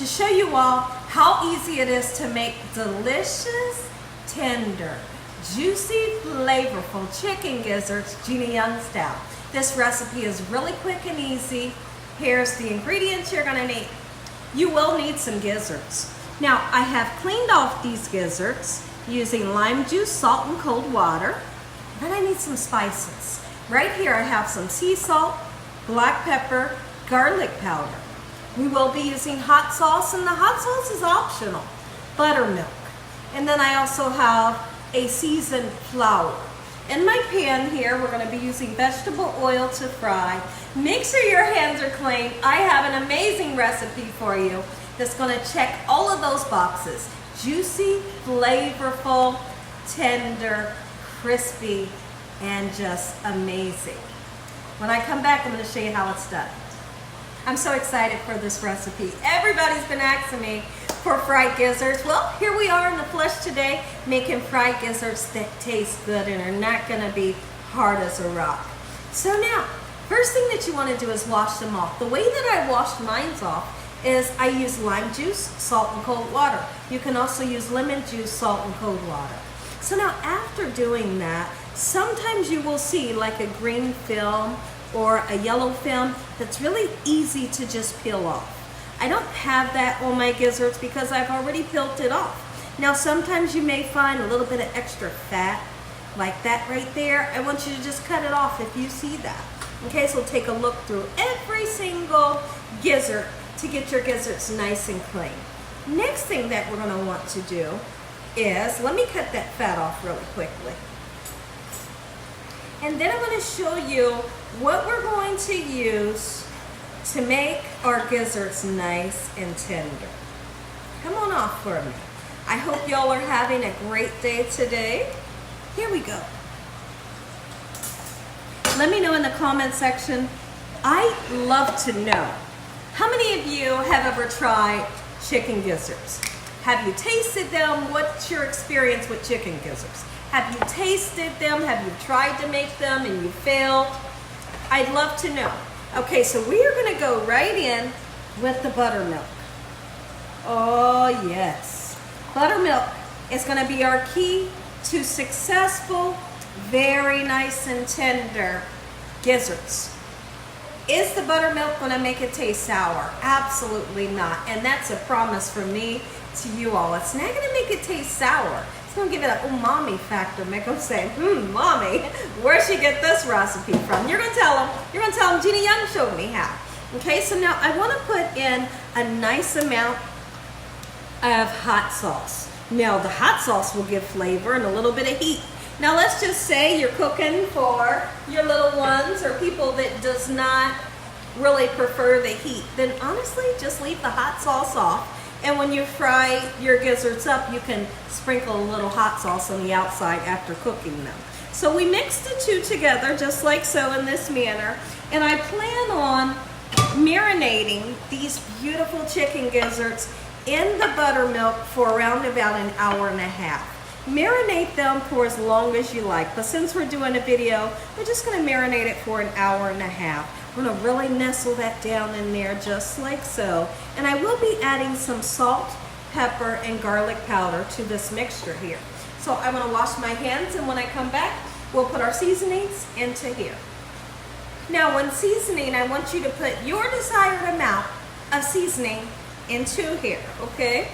to show you all how easy it is to make delicious, tender, juicy, flavorful chicken gizzards, Gina Young style. This recipe is really quick and easy. Here's the ingredients you're gonna need. You will need some gizzards. Now, I have cleaned off these gizzards using lime juice, salt, and cold water. Then I need some spices. Right here I have some sea salt, black pepper, garlic powder. We will be using hot sauce, and the hot sauce is optional. Buttermilk. And then I also have a seasoned flour. In my pan here, we're going to be using vegetable oil to fry. Make sure your hands are clean. I have an amazing recipe for you that's going to check all of those boxes. Juicy, flavorful, tender, crispy, and just amazing. When I come back, I'm going to show you how it's done. I'm so excited for this recipe. Everybody's been asking me for fried gizzards. Well, here we are in the flesh today, making fried gizzards that taste good and are not going to be hard as a rock. So now, first thing that you want to do is wash them off. The way that I washed mine off is I use lime juice, salt, and cold water. You can also use lemon juice, salt, and cold water. So now, after doing that, sometimes you will see like a green film or a yellow film that's really easy to just peel off. I don't have that on my gizzards because I've already peeled it off. Now sometimes you may find a little bit of extra fat like that right there. I want you to just cut it off if you see that. Okay, so take a look through every single gizzard to get your gizzards nice and clean. Next thing that we're going to want to do is, let me cut that fat off really quickly. And then I'm going to show you what we're going to use to make our gizzards nice and tender. Come on off for me. I hope y'all are having a great day today. Here we go. Let me know in the comment section. I love to know, how many of you have ever tried chicken gizzards? Have you tasted them? What's your experience with chicken gizzards? Have you tasted them? Have you tried to make them and you failed? I'd love to know. Okay, so we are going to go right in with the buttermilk. Oh yes. Buttermilk is going to be our key to successful, very nice and tender gizzards. Is the buttermilk going to make it taste sour? Absolutely not. And that's a promise from me to you all. It's not going to make it taste sour. It's going to give it an umami factor. Make them say, mommy, where'd she get this recipe from? You're going to tell them, Gina Young showed me how. Okay, so now I want to put in a nice amount of hot sauce. Now the hot sauce will give flavor and a little bit of heat. Now let's just say you're cooking for your little ones or people that does not really prefer the heat. Then honestly, just leave the hot sauce off. And when you fry your gizzards up, you can sprinkle a little hot sauce on the outside after cooking them. So we mix the two together just like so in this manner. And I plan on marinating these beautiful chicken gizzards in the buttermilk for around about an hour and a half. Marinate them for as long as you like, but since we're doing a video, we're just going to marinate it for an hour and a half. I'm going to really nestle that down in there just like so. And I will be adding some salt, pepper, and garlic powder to this mixture here. So I'm going to wash my hands, and when I come back, we'll put our seasonings into here. Now when seasoning, I want you to put your desired amount of seasoning into here, okay?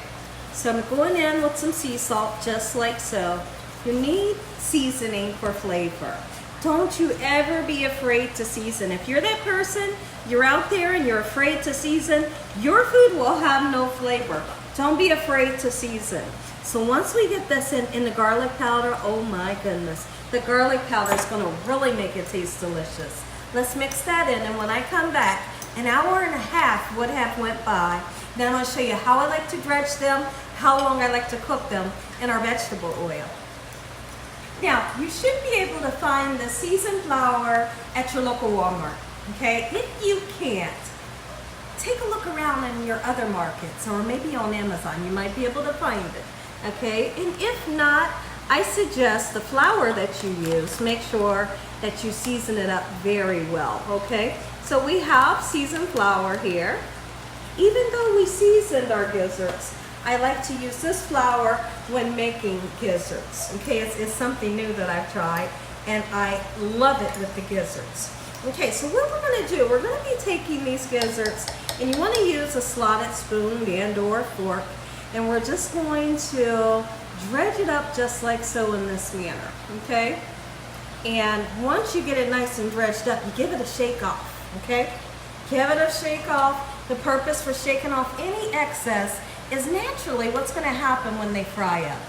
So I'm going in with some sea salt just like so. You need seasoning for flavor. Don't you ever be afraid to season. If you're that person, you're out there and you're afraid to season, your food will have no flavor. Don't be afraid to season. So once we get this in the garlic powder, oh my goodness, the garlic powder is going to really make it taste delicious. Let's mix that in, and when I come back, an hour and a half would have went by. Then I'm going to show you how I like to dredge them, how long I like to cook them in our vegetable oil. Now, you should be able to find the seasoned flour at your local Walmart, okay? If you can't, take a look around in your other markets or maybe on Amazon. You might be able to find it, okay? And if not, I suggest the flour that you use, make sure that you season it up very well, okay? So we have seasoned flour here. Even though we seasoned our gizzards, I like to use this flour when making gizzards. Okay, it's something new that I've tried, and I love it with the gizzards. Okay, so what we're gonna do, we're gonna be taking these gizzards, and you wanna use a slotted spoon and or fork, and we're just going to dredge it up just like so in this manner, okay? And once you get it nice and dredged up, you give it a shake off, okay? Give it a shake off. The purpose for shaking off any excess is naturally what's gonna happen when they fry up.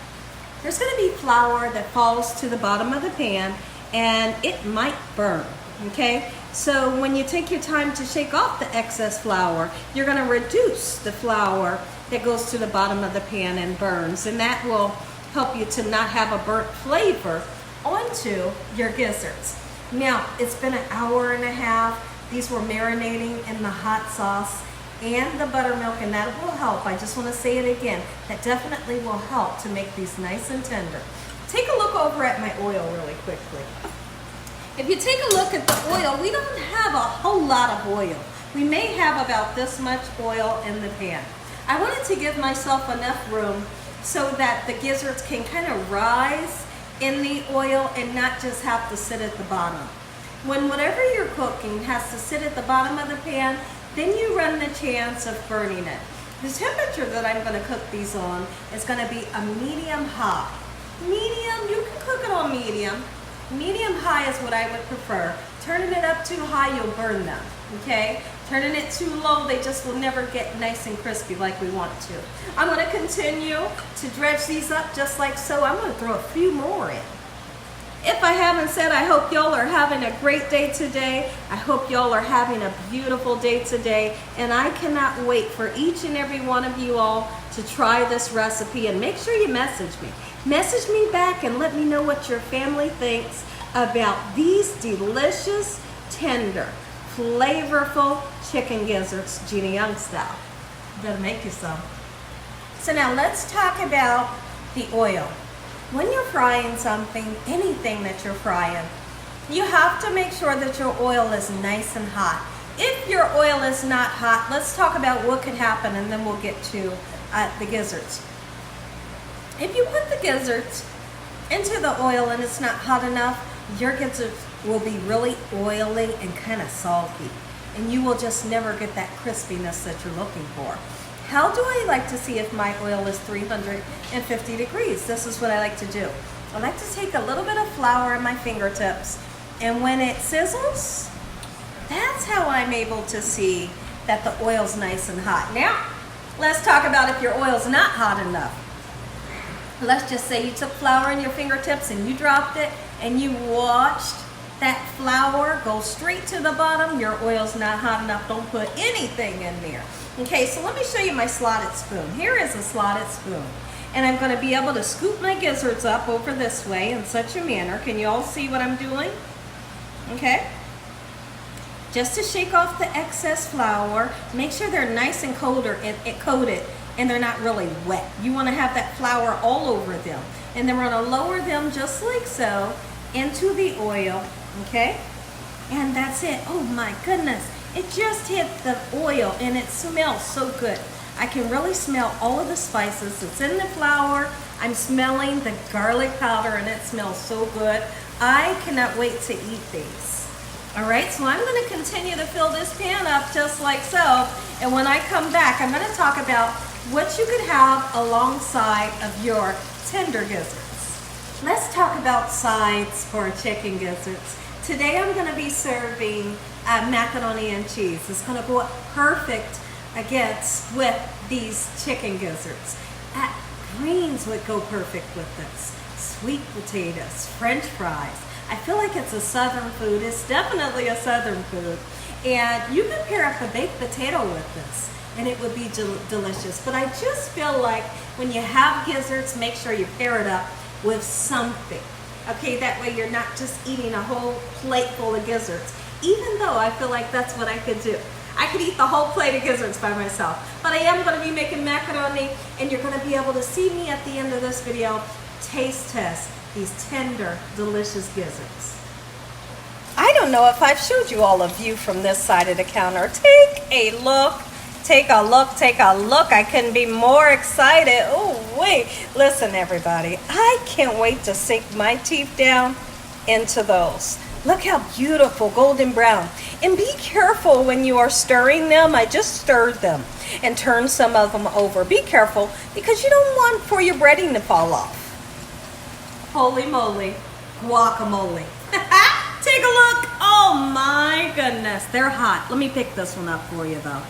There's gonna be flour that falls to the bottom of the pan, and it might burn, okay? So when you take your time to shake off the excess flour, you're gonna reduce the flour that goes to the bottom of the pan and burns, and that will help you to not have a burnt flavor onto your gizzards. Now, it's been an hour and a half. These were marinating in the hot sauce and the buttermilk, and that will help. I just want to say it again. That definitely will help to make these nice and tender. Take a look over at my oil really quickly. If you take a look at the oil, we don't have a whole lot of oil. We may have about this much oil in the pan. I wanted to give myself enough room so that the gizzards can kind of rise in the oil and not just have to sit at the bottom. When whatever you're cooking has to sit at the bottom of the pan, then you run the chance of burning it. The temperature that I'm going to cook these on is going to be a medium high. Medium, you can cook it on medium. Medium high is what I would prefer. Turning it up too high, you'll burn them, okay? Turning it too low, they just will never get nice and crispy like we want to. I'm going to continue to dredge these up just like so. I'm going to throw a few more in. If I haven't said, I hope y'all are having a great day today. I hope y'all are having a beautiful day today. And I cannot wait for each and every one of you all to try this recipe. And make sure you message me. Message me back and let me know what your family thinks about these delicious, tender, flavorful chicken gizzards, Gina Young style. Better make you some. So now let's talk about the oil. When you're frying something, anything that you're frying, you have to make sure that your oil is nice and hot. If your oil is not hot, let's talk about what could happen, and then we'll get to the gizzards. If you put the gizzards into the oil and it's not hot enough, your gizzards will be really oily and kind of salty, and you will just never get that crispiness that you're looking for. How do I like to see if my oil is 350 degrees? This is what I like to do. I like to take a little bit of flour in my fingertips, and when it sizzles, that's how I'm able to see that the oil's nice and hot. Now, let's talk about if your oil's not hot enough. Let's just say you took flour in your fingertips and you dropped it, and you watched that flour go straight to the bottom. Your oil's not hot enough. Don't put anything in there. Okay, so let me show you my slotted spoon. Here is a slotted spoon. And I'm going to be able to scoop my gizzards up over this way in such a manner. Can you all see what I'm doing? Okay. Just to shake off the excess flour. Make sure they're nice and coated and they're not really wet. You want to have that flour all over them. And then we're going to lower them just like so into the oil. Okay. And that's it. Oh my goodness. It just hit the oil and it smells so good. I can really smell all of the spices that's in the flour. I'm smelling the garlic powder and it smells so good. I cannot wait to eat these. All right, so I'm going to continue to fill this pan up just like so. And when I come back, I'm going to talk about what you could have alongside of your tender gizzards. Let's talk about sides for chicken gizzards. Today I'm going to be serving macaroni and cheese. It's going to go perfect against with these chicken gizzards. Greens would go perfect with this. Sweet potatoes, French fries. I feel like it's a southern food. It's definitely a southern food. And you could pair up a baked potato with this and it would be delicious. But I just feel like when you have gizzards, make sure you pair it up with something. Okay, that way you're not just eating a whole plate full of gizzards. Even though I feel like that's what I could do. I could eat the whole plate of gizzards by myself. But I am going to be making macaroni, and you're going to be able to see me at the end of this video taste test these tender, delicious gizzards. I don't know if I've showed you all a view from this side of the counter. Take a look. Take a look, take a look. I couldn't be more excited. Oh, wait. Listen, everybody. I can't wait to sink my teeth down into those. Look how beautiful, golden brown. And be careful when you are stirring them. I just stirred them and turned some of them over. Be careful because you don't want for your breading to fall off. Holy moly, guacamole. Take a look. Oh my goodness, they're hot. Let me pick this one up for you though.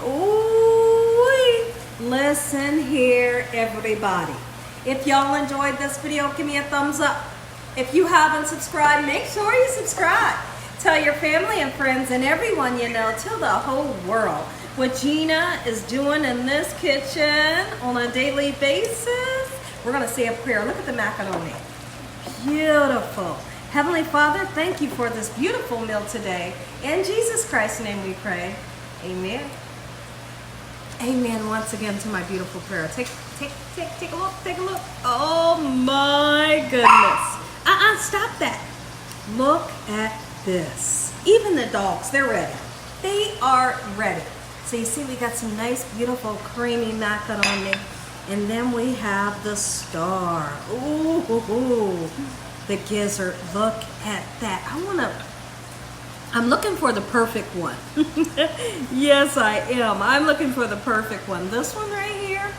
Ooh, listen here, everybody. If y'all enjoyed this video, give me a thumbs up. If you haven't subscribed, make sure you subscribe. Tell your family and friends and everyone you know, tell the whole world what Gina is doing in this kitchen on a daily basis. We're gonna say a prayer. Look at the macaroni. Beautiful. Heavenly Father, thank you for this beautiful meal today. In Jesus Christ's name we pray. Amen. Amen once again to my beautiful prayer. Take a look, take a look. Oh my goodness. Stop that. Look at this. Even the dogs, they're ready. They are ready. So you see we got some nice, beautiful, creamy macaroni. And then we have the star. Ooh. The gizzard. Look at that. I'm looking for the perfect one. Yes, I am. I'm looking for the perfect one. This one right here,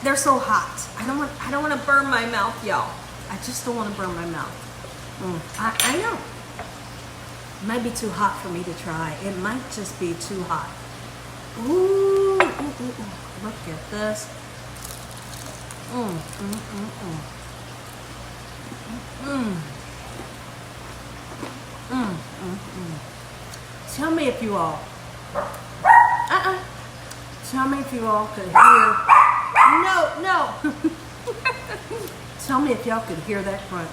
they're so hot. I don't want to burn my mouth, y'all. I just don't want to burn my mouth. I know. It might be too hot for me to try. It might just be too hot. Ooh. Look at this. Tell me if you all tell me if you all could hear no tell me if y'all could hear that crunch.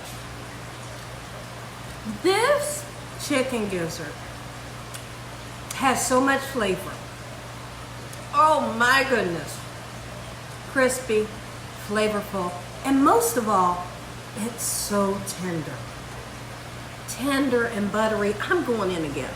This chicken gizzard has so much flavor. Oh my goodness. Crispy, flavorful, and most of all, it's so tender. Tender and buttery. I'm going in again.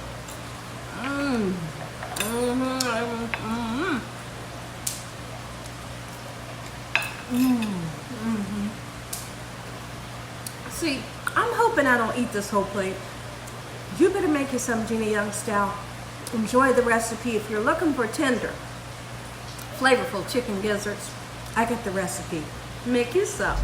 See, I'm hoping I don't eat this whole plate. You better make you some Gina Young style. Enjoy the recipe. If you're looking for tender, flavorful chicken gizzards, I got the recipe. Make you some.